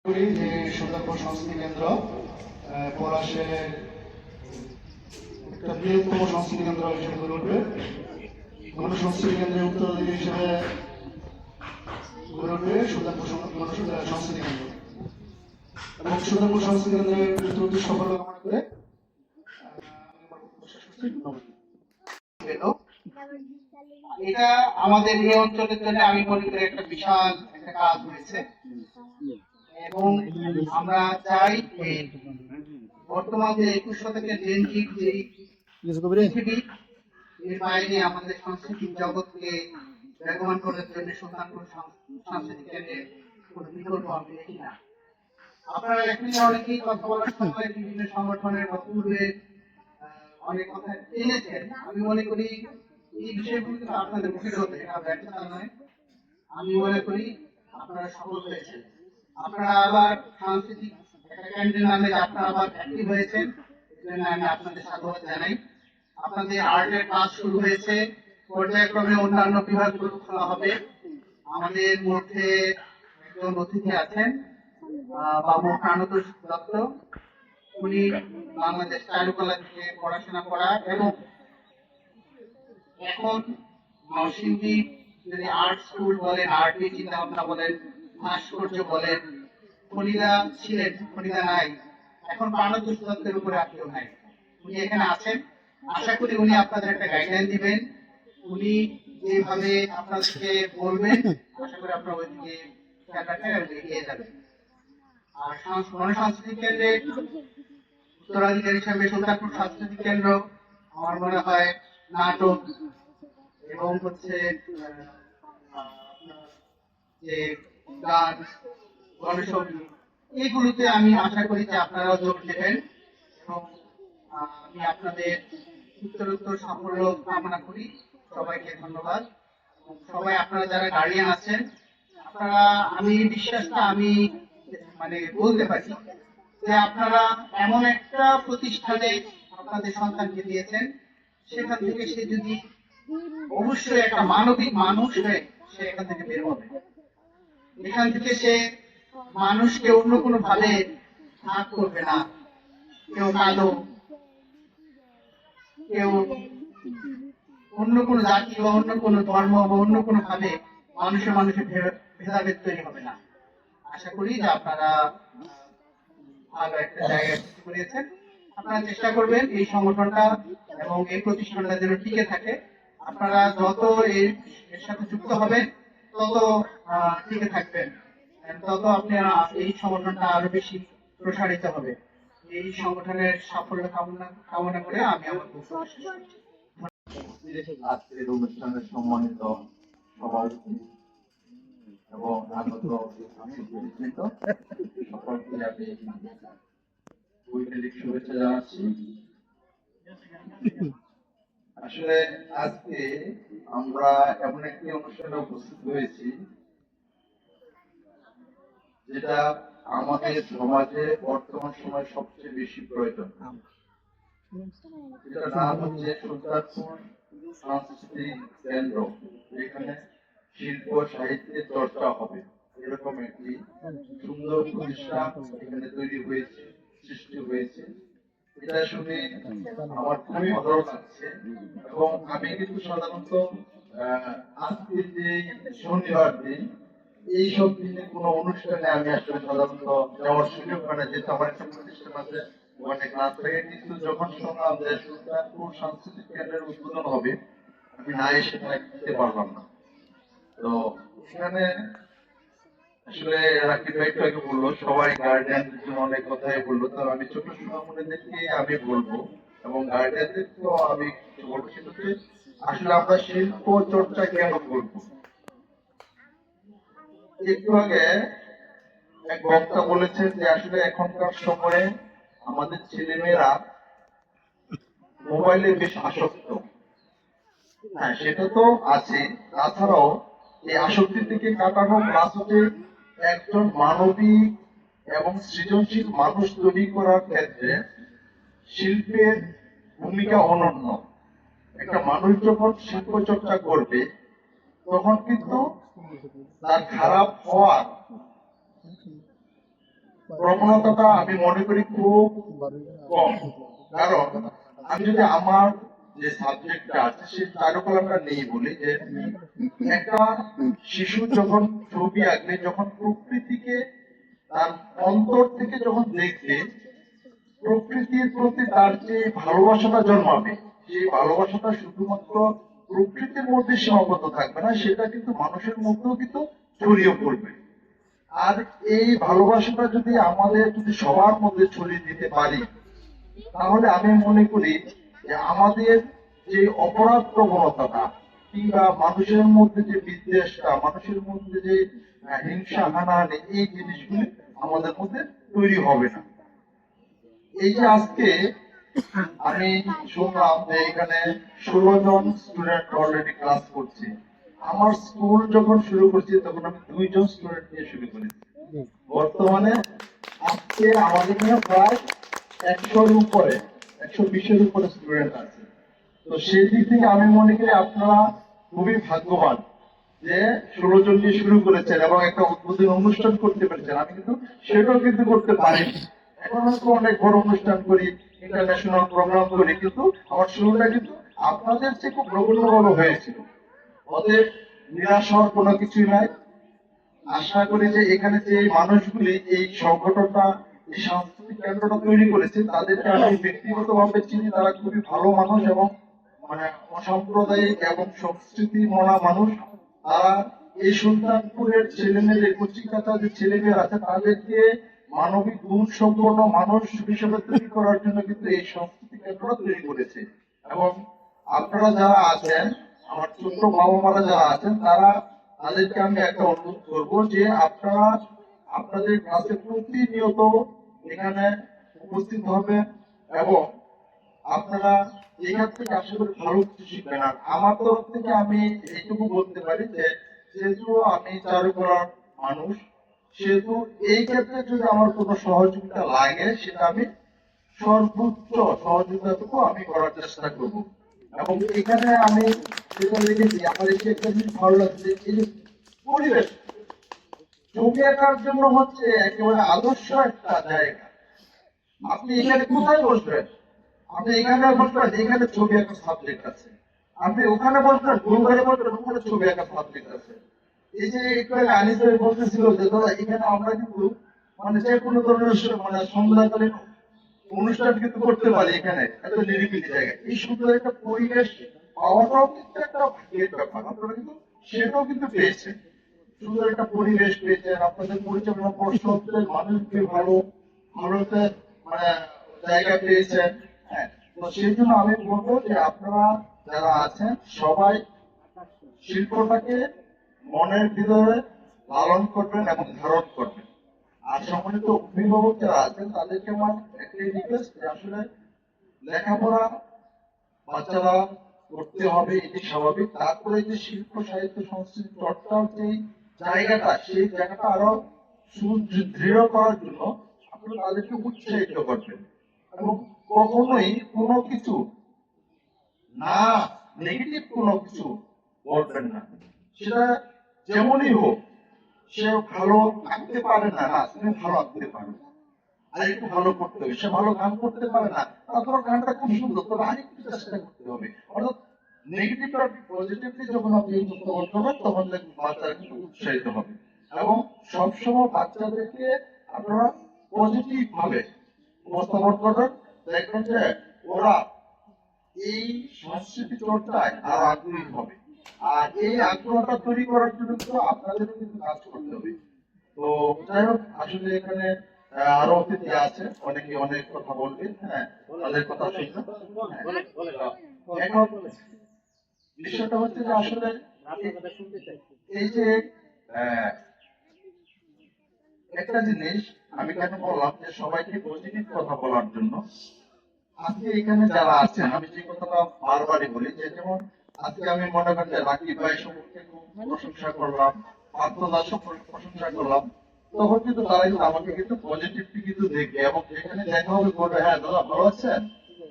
করি যে সুন্দরবন সংস্কৃতি কেন্দ্র পলাশে একটা বৃহত্তম সংস্কৃতি কেন্দ্র হিসেবে গড়ে উঠবে। গণসংস্কৃতি কেন্দ্রের উত্তরাধিকারী হিসেবে গড়ে উঠবে সুন্দরবন সংস্কৃতি কেন্দ্র এবং সুন্দরবন সংস্কৃতি কেন্দ্রের চতুর্থ সাফল্য কামনা করে এটা আমাদের এই অঞ্চলের জন্য আমি মনে করি একটা বিশাল একটা কাজ হয়েছে এবং আমরা চাই বর্তমান যে 21 শতকের জেনজির যে পৃথিবী এর বাইরে আমাদের সাংস্কৃতিক জগৎকে ব্যবহার করার জন্য সুলতানপুর সাংস্কৃতিক কেন্দ্রের কোনো বিকল্প আমি দেখি না। আপনারা এখানে অনেকেই কথা বলার সময় বিভিন্ন সংগঠনের বা পূর্বে অনেক কথা এনেছেন। আমি মনে করি এই বিষয়গুলো কিন্তু আপনাদের মুখের হতে এটা ব্যর্থতা নয়। আমি মনে করি আপনারা সফল হয়েছেন। আপনারা আবার সাংস্কৃতিক একটা কেন্দ্রের নামে আপনারা আবার অ্যাক্টিভ হয়েছেন, এই জন্য আমি আপনাদের সাধুবাদ জানাই। আপনাদের আর্টের কাজ শুরু হয়েছে, পর্যায়ক্রমে অন্যান্য বিভাগগুলো খোলা হবে। আমাদের মধ্যে একজন অতিথি আছেন বাবু প্রাণতোষ দত্ত। উনি বাংলাদেশ চারুকলা থেকে পড়াশোনা করা এবং এখন নরসিংদী যদি আর্ট স্কুল বলেন, আর্ট নিয়ে চিন্তা ভাবনা বলেন, ভাস্কর্য বলেন, ফরিদা ছিলেন, ফরিদা নাই, এখন প্রাণতোষ দত্তের উপরে আর কেউ নাই। উনি এখানে আছেন, আশা করি উনি আপনাদের একটা গাইডলাইন দিবেন। উনি যেভাবে আপনাদেরকে বলবেন আশা করি আপনারা ওইদিকে খেয়াল রাখবেন এবং এগিয়ে যাবেন। আর গণসাংস্কৃতিক কেন্দ্রের উত্তরাধিকারী হিসাবে সুলতানপুর সাংস্কৃতিক কেন্দ্র আমার মনে হয় নাটক এবং হচ্ছে যে গান, গণসঙ্গীত এইগুলোতে আমি আশা করি যে আপনারাও যোগ দেবেন এবং আমি আপনাদের উত্তরোত্তর সাফল্য কামনা করি। সবাইকে ধন্যবাদ। সবাই আপনারা যারা গার্ডিয়ান আছেন আপনারা, আমি বিশ্বাসটা আমি মানে বলতে পারি যে আপনারা এমন একটা প্রতিষ্ঠানে আপনাদের সন্তানকে দিয়েছেন, সেখান থেকে সে যদি অবশ্যই একটা মানবিক মানুষ হয়ে সে এখান থেকে বের হবে। এখান থেকে সে মানুষকে অন্য কোনো ভাবে ভাগ করবে না, কেউ কালো, কেউ অন্য কোনো জাতি বা অন্য কোনো ধর্ম বা অন্য কোনো ভাবে মানুষের মানুষের ভেদাভেদ তৈরি হবে না। আশা করি যে আপনারা ভালো একটা জায়গায় সৃষ্টি করেছেন। আপনারা চেষ্টা করবেন এই সংগঠনটা এবং এই প্রতিষ্ঠানটা যেন টিকে থাকে। আপনারা যত এর সাথে যুক্ত হবেন তত টিকে থাকবেন, তত আপনারা এই সংগঠনটা আরো বেশি প্রসারিত হবে। এই সংগঠনের সাফল্য কামনা করে আমি আমার বক্তব্য শেষ করছি। আজকের অনুষ্ঠানের সম্মানিত সভাপতি এবং আগত পরিচিত সকলকে আমি বৈকালিক শুভেচ্ছা জানাচ্ছি। আসলে আজকে আমরা এমন একটি অনুষ্ঠানে উপস্থিত হয়েছি যেটা আমাদের সমাজে বর্তমান সময় সবচেয়ে বেশি প্রয়োজন। যেটা নাম হচ্ছে সুলতানপুর সাংস্কৃতিক কেন্দ্র, যেখানে শিল্প সাহিত্যের চর্চা হবে। এরকম একটি সুন্দর প্রতিষ্ঠান এখানে তৈরি হয়েছে, সৃষ্টি হয়েছে। এটা শুনে আমার খুবই ভালো লাগছে এবং আমি কিন্তু সাধারণত আজকে যে শনিবার দিন এইসব দিনে কোনো অনুষ্ঠানে আমি আসলে সাধারণত যাওয়ার সুযোগ হয় না, যেহেতু আমার একটা প্রতিষ্ঠান আছে ওখানে ক্লাস থাকে। কিন্তু যখন শুনলাম যে সুলতানপুর সাংস্কৃতিক কেন্দ্রের উদ্বোধন হবে, আমি না এসে থাকতে পারলাম না। তো এখানে আসলে রাকিব ভাই একটু আগে বললো সবাই গার্ডিয়ানদের জন্য অনেক কথাই বললো, তো আমি ছোট সোনামণিদেরকে আমি বলবো এবং গার্ডিয়ানদের তো আমি কিছু বলবো, সেটা হচ্ছে আসলে আমরা শিল্প চর্চা কেন করবো। একটু আগে এক বক্তা বলেছেন যে আসলে এখনকার সময়ে আমাদের ছেলেমেয়েরা মোবাইলে বেশ আসক্ত। হ্যাঁ, সেটা তো আছে। তাছাড়াও এই আসক্তি থেকে কাটানো প্লাস হচ্ছে একজন মানবিক এবং সৃজনশীল মানুষ তৈরি করার ক্ষেত্রে শিল্পের ভূমিকা অনন্য। একটা মানুষ যখন শিল্প চর্চা করবে তখন কিন্তু তার খারাপ হওয়ার প্রবণতাটা আমি মনে করি খুব কম। কারণ আমি যদি আমার যে সাবজেক্টটা আছে সেই চারুকলাটা নেই বলি, যে একটা শিশু যখন ছবি আঁকবে, যখন প্রকৃতিকে তার অন্তর থেকে যখন দেখবে, প্রকৃতির প্রতি তার যে ভালোবাসাটা জন্মাবে, সেই ভালোবাসাটা শুধুমাত্র প্রকৃতির মধ্যে সীমাবদ্ধ থাকবে না, সেটা কিন্তু মানুষের মধ্যেও কিন্তু ছড়িয়ে পড়বে। আর এই ভালোবাসাটা যদি সবার মধ্যে ছড়িয়ে দিতে পারি, তাহলে আমি মনে করি যে আমাদের যে অপরাধ প্রবণতাটা কিংবা মানুষের মধ্যে যে বিদ্বেষটা, মানুষের মধ্যে যে হিংসা হানাহানি, এই জিনিসগুলি আমাদের মধ্যে তৈরি হবে না। এই যে আজকে আমি শুনলাম যে এখানে 16 জন স্টুডেন্ট অলরেডি ক্লাস করছে। আমার স্কুল যখন শুরু করছি তখন আমি 2 জন স্টুডেন্ট নিয়ে শুরু করেছি। বর্তমানে আজকে আমাদের এখানে প্রায় 100-এর উপরে, 120-এর উপরে স্টুডেন্ট আছে। তো সেই দিক থেকে আমি মনে করি আপনারা খুবই ভাগ্যবান যে 16 জন নিয়ে শুরু করেছেন এবং একটা উদ্বোধনী অনুষ্ঠান করতে পেরেছেন। আমি কিন্তু সেটাও কিন্তু করতে পারিনি। এখন হয়তো অনেক বড় অনুষ্ঠান করি, ইন্টারন্যাশনাল প্রোগ্রাম করি, কিন্তু আমার শুরুটা কিন্তু আপনাদের চেয়ে খুব নগণ্যভাবে হয়েছিল। অতএব নিরাশ হওয়ার কোনো কিছুই নাই। আশা করি যে এখানে যে মানুষগুলি এই সংগঠনটা, এই সাংস্কৃতিক কেন্দ্রটা তৈরি করেছে, তাদেরকে আমি ব্যক্তিগতভাবে চিনি। তারা খুবই ভালো মানুষ এবং মানে অসাম্প্রদায়িক এবং সংস্কৃতি মনা মানুষ। তারা এই সুলতানপুরের ছেলেমেয়েদের, কচিকাঁচা যে ছেলেমেয়েরা আছে, তাদেরকে মানবিক গুণ সম্পন্ন মানুষ হিসেবে তৈরি করার জন্য কিন্তু এই সংস্কৃতি কেন্দ্রটা তৈরি করেছে। এবং আপনারা যারা আছেন, আমার ছোট্ট বাবা মারা যারা আছেন, তাদেরকে আমি একটা অনুরোধ করবো যে আপনারা আপনাদের ক্লাসে প্রতিনিয়ত এখানে উপস্থিত হবেন এবং আপনারা এখান থেকে আশা করি ভালো কিছু শিখবেন। আর আমার তরফ থেকে আমি এইটুকু বলতে পারি যে যেহেতু আমি চারুকলার মানুষ, সেহেতু এই ক্ষেত্রে যদি আমার কোনো সহযোগিতা লাগে, সেটা আমি সর্বোচ্চ সহযোগিতাটুকু আমি করার চেষ্টা করব। এবং এখানে আমি যেটা দেখেছি, আমার এসে একটা জিনিস ভালো লাগছে, এই যে পরিবেশ, ছবি আঁকার জন্য হচ্ছে একেবারে আদর্শ একটা জায়গা। আপনি এখানে কোথায় বসবেন? আপনি এখানে বসবেন, এখানে ছবি আঁকার সাবজেক্ট আছে। আপনি ওখানে বসবেন, ঘরে বসবেন, ওখানে ছবি আঁকার সাবজেক্ট আছে। এই যে একটু আগে আনিস ভাই বলতেছিল যে দাদা এখানে আমরা কিন্তু মানে যে কোনো ধরনের মানে সন্ধ্যাকালীন অনুষ্ঠান কিন্তু করতে পারি, এখানে এত নিরিবিলি জায়গা, এই সুন্দর একটা পরিবেশ পাওয়াটাও কিন্তু একটা ভাগ্যের ব্যাপার। আপনারা কিন্তু সেটাও কিন্তু পেয়েছেন, সুন্দর একটা পরিবেশ পেয়েছেন। আপনাদের পরিচালনা পর্ষদের মানুষকে ভালো ভালো একটা মানে জায়গা পেয়েছেন। হ্যাঁ, তো সেই জন্য আমি বলবো যে আপনারা যারা আছেন সবাই শিল্পটাকে মনের ভিতরে লালন করবেন এবং ধারণ করবেন। আর সম্মানিত অভিভাবক যারা আছেন, তাদেরকে আমার একটাই রিকোয়েস্ট যে আসলে লেখাপড়া বাচ্চারা করতে হবে, এটি স্বাভাবিক। তারপরে যে শিল্প সাহিত্য সংস্কৃতি চর্চার যে জায়গাটা, সেই জায়গাটা আরো সুদৃঢ় করার জন্য আপনারা তাদেরকে উৎসাহিত করবেন এবং কখনোই কোনো কিছু না, নেগেটিভ কোনো কিছু বলবেন না। সেটা যেমনই হোক, সে ভালো আঁকতে পারে না, না তুমি ভালো আঁকতে পারো, আর একটু ভালো করতে হবে। সে ভালো গান করতে পারে না, তারপর গানটা খুব সুন্দর, তবে আরেকটু চেষ্টা করতে হবে। অর্থাৎ নেগেটিভটা পজিটিভলি যখন আপনি উপস্থাপন করবেন, তখন দেখবেন বাচ্চারা কিন্তু উৎসাহিত হবে। এবং সবসময় বাচ্চাদেরকে আপনারা পজিটিভ ভাবে উপস্থাপন করবেন, দেখবেন যে ওরা এই সংস্কৃতি চর্চায় আরো আগ্রহী হবে। আর এই আগ্রহটা তৈরি করার জন্য কিন্তু আপনাদেরও কিন্তু কাজ করতে হবে। তো যাই হোক, আসলে এখানে আরো অতিথি আছে, অনেকে অনেক কথা বলবে। হ্যাঁ, তাদের কথা শুনবেন। হ্যাঁ, এখন বিষয়টা হচ্ছে যে আসলে এই যে আহ, একটা জিনিস আমি কেন বললাম যে সবাইকে পজিটিভ কথা বলার জন্য। আজকে এখানে যারা আছেন, আমি যে কথাটা বারবারই বলি যে যেমন আজকে আমি মনে করি যে রাকিব ভাই সম্পর্কে খুব প্রশংসা করলাম, পার্থদা সম্পর্কে প্রশংসা করলাম, তখন কিন্তু তারা কিন্তু আমাকে কিন্তু পজিটিভলি কিন্তু দেখবে এবং যেখানে দেখা হবে বলবে হ্যাঁ দাদা ভালো আছেন,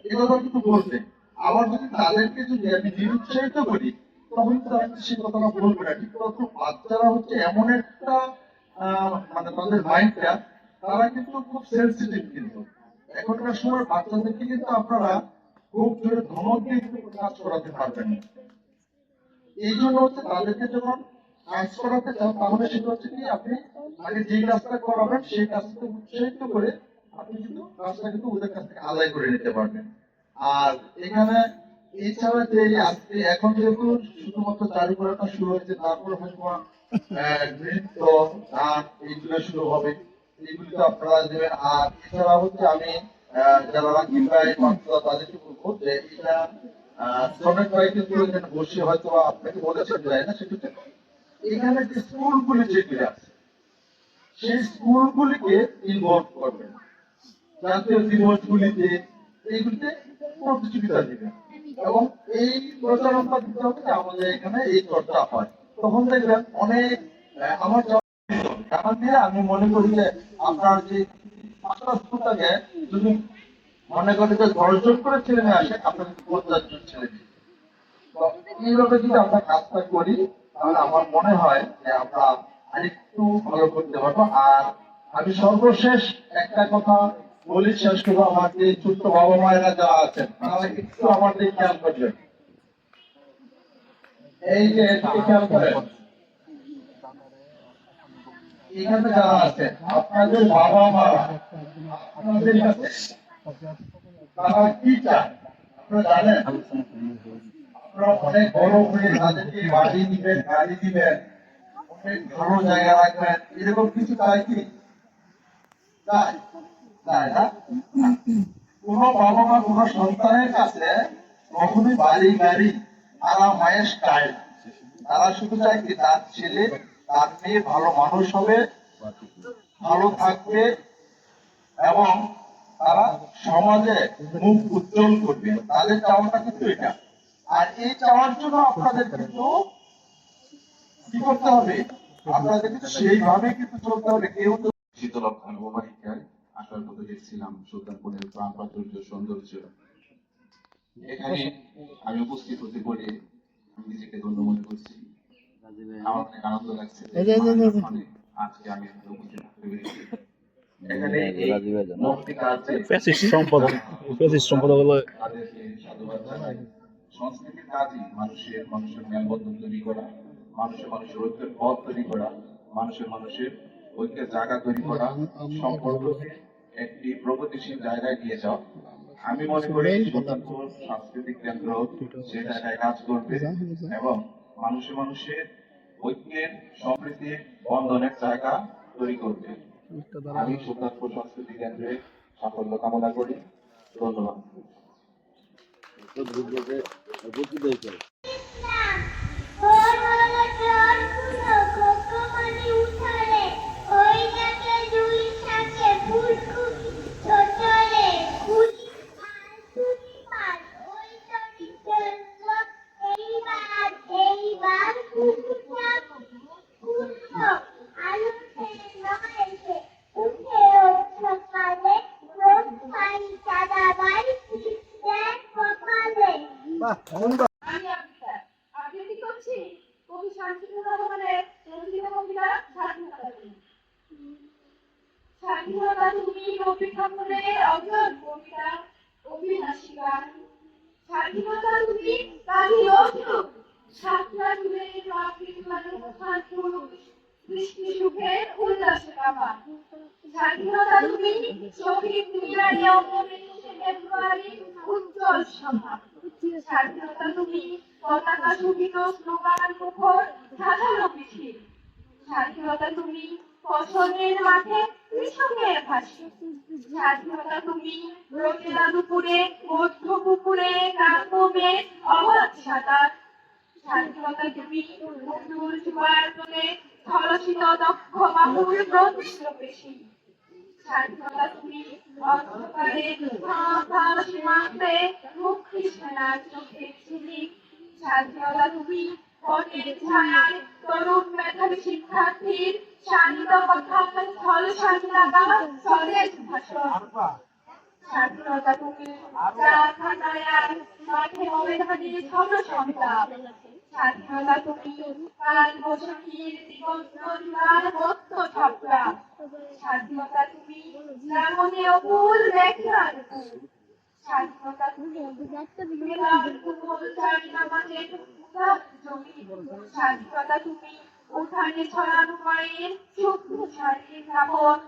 এই কথা কিন্তু বলবে। আবার যদি তাদেরকে যদি আমি নিরুৎসাহিত করি, তখন কিন্তু তারা কিন্তু সেই কথাটা বলবে না। ঠিক তত বাচ্চারা হচ্ছে এমন একটা মানে তাদের মাইন্ডটা তারা কিন্তু খুব সেন্সিটিভ। কিন্তু এখনকার সময় বাচ্চাদেরকে কিন্তু আপনারা খুব জোরে ধমক দিয়ে কিন্তু কাজ করাতে পারবেন না। এই জন্য হচ্ছে তাদেরকে যখন কাজ করাতে চান, তাহলে সেটা হচ্ছে কি আপনি আগে যে কাজটা করাবেন সেই কাজটা উৎসাহিত করে আপনি কিন্তু কাজটা কিন্তু ওদের কাছ থেকে আদায় করে নিতে পারবেন। আর এখানে এছাড়া যে আজকে এখন যেহেতু শুধুমাত্র চারুকলাটা শুরু হয়েছে, তারপরে হয়তো নৃত্য, গান এইগুলো শুরু হবে, এইগুলি তো আপনারা দেবেন। আর এছাড়া হচ্ছে আমি যারা রাকিব ভাই বাচ্চা তাদেরকে বলবো যে এটা শ্রমিক ভাই কিন্তু এখানে বসে হয়তো আপনাকে বলেছেন যায় না, সেটা হচ্ছে এখানে যে স্কুলগুলি যেগুলি আছে সেই স্কুলগুলিকে ইনভলভ করবেন, জাতীয় দিবসগুলিতে এইগুলিতে প্রতিযোগিতা দিবেন এবং এই প্রচারণা দিতে হবে যে আমাদের এখানে এই চর্চা হয়। তখন দেখবেন অনেক আমার কারণ দিয়ে আমি মনে করি যে আপনার যে পাঁচটা স্কুল থাকে, যদি মনে করি যে 10 জন করে ছেলে মেয়ে আসে, আপনার 50 জন ছেলে মেয়ে। তো এইভাবে যদি আমরা কাজটা করি তাহলে আমার মনে হয় যে আমরা আরেকটু ভালো করতে পারবো। আর আমি সর্বশেষ একটা কথা বলি, শেষ করবো। আমার যে ছোট্ট বাবা মায়েরা যারা আছেন তারা একটু আমার দিকে খেয়াল করবেন। এই যে এদিকে খেয়াল করেন, এখানে যারা আছে আপনাদের বাবা মারা আপনাদের কাছে তারা কি চায় আপনারা জানেন? আপনারা অনেক বড় হয়ে তাদেরকে বাড়ি দিবেন, গাড়ি দিবেন, অনেক ভালো জায়গা রাখবেন, এরকম কিছু চাই কি? চাই? চায় না? কোন বাবা মা কোন সন্তানের কাছে কখনোই বাড়ি গাড়ি আরামায়েশ চায় না। তারা শুধু চায় কি তার ছেলে তার মেয়ে ভালো মানুষ হবে, ভালো থাকবে এবং তারা সমাজে মুখ উজ্জ্বল করবে। তাদের চাওয়াটা কিন্তু এটা। আর এই চাওয়ার জন্য আপনাদের কিন্তু কি করতে হবে? আপনাদের কিন্তু সেইভাবে কিন্তু চলতে হবে। কেউ তো শীতলক্ষণ অববাহিকায় আসার পথে দেখছিলাম সুলতানপুরের প্রাণ প্রাচুর্য সৌন্দর্য। এখানে আমি উপস্থিত হতে পেরে আমি নিজেকে ধন্য মনে করছি। আমার অনেক আনন্দ লাগছে যে মানববন্ধনে আজকে আমি এখানে উপস্থিত থাকতে পেরেছি। এখানে এই মহতি কাজে ফ্যাসিস্ট সম্পাদক হলো তাদেরকে সাধুবাদ জানাই। সংস্কৃতির কাজই মানুষের মেলবন্ধন তৈরি করা, মানুষের ঐক্যের পথ তৈরি করা, মানুষের ঐক্যের জায়গা তৈরি করা, সম্পর্ককে একটি প্রগতিশীল জায়গায় নিয়ে যাওয়া। আমি মনে করি সুলতানপুর সাংস্কৃতিক কেন্দ্র সে জায়গায় কাজ করবে এবং মানুষের ঐক্যের সম্প্রীতির বন্ধনের জায়গা তৈরি করবে। আমি সুলতানপুর সাংস্কৃতিক কেন্দ্রে সাফল্য কামনা করি। ধন্যবাদ। আবৃত্তি করছি কবি শামসুর রহমানের রচিত কবিতা স্বাধীনতা তুমি। স্বাধীনতা তুমি রবি ঠাকুরের অজর কবিতা অভিলাষী গান। স্বাধীনতা তুমি কাজী নজরুল সাতটা জুড়ে সৃষ্টি সুখের উল্লাসে কাপা। স্বাধীনতা তুমি শহীদ মিনারে অমরের ফেব্রুয়ারি উজ্জ্বল সভা। স্বাধীনতা তুমি পতাকা শোভিত স্লোগান মুখর সাজানো মিছিল। স্বাধীনতা তুমি ফসলের মাঠে কৃষকের ভাষী। স্বাধীনতা তুমি রোদেলা দুপুরে মধ্য পুকুরে কাকবে অবাধ সাঁতার। স্বাধীনতা তুমি বন্ধুর জোয়ার তোলে স্থলশীত দক্ষ বাহুর প্রতিষ্ঠ পেশী। স্বাধীনতা তুমি অন্ধকারে সীমান্তে মুক্তি সেনার চোখের ঝিলিক। স্বাধীনতা তুমি বনের ছায়ায় তরুণ মেধাবী শিক্ষার্থীর শান্ত কথা স্থল শান্তাগা স্বদেশ ভাষণ। স্বাধীনতা তুমি মাঠে অবধানে ছোট সন্তান। স্বাধীনতা তুমি কাল বৈশাখীর দিগন্ত জোড়ার মত্ত ঝাপটা। স্বাধীনতা তুমি শ্রাবণে অকুল দেখার ফুল। স্বাধীনতা তুমি মেলার কুমল চারিনা মাঝে উদার জমি। স্বাধীনতা তুমি উঠানে ছড়ানো মায়ের শুভ্র শাড়ির কাপড়।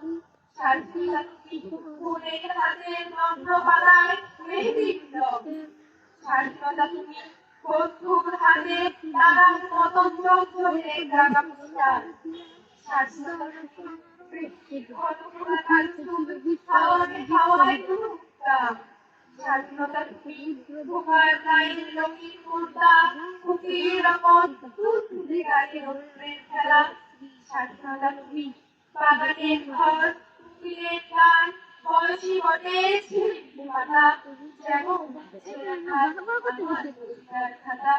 স্বাধীনতা তুমি ফুলের হাতের নম্র পাতায় মেহেদির রং। স্বাধীনতা তুমি বন্ধুর হাতে তারার মতন চঞ্চলে রাঙা পোশাক। স্বাধীনতা তুমি বৃষ্টির ঘন ঘোরাকার চুল হাওয়ায় হাওয়ায় দুলুকতা। স্বাধীনতা তুমি ধোঁয়ার গায়ের রঙিন কুর্তা কুকির রকম তুলতুলে গায়ে রৌদ্রের খেলা। স্বাধীনতা তুমি বাগানের ঘর কুকিলের গান বয়সী বটে ঝিলিক পাতা যেমন আমার পরিবার খাতা।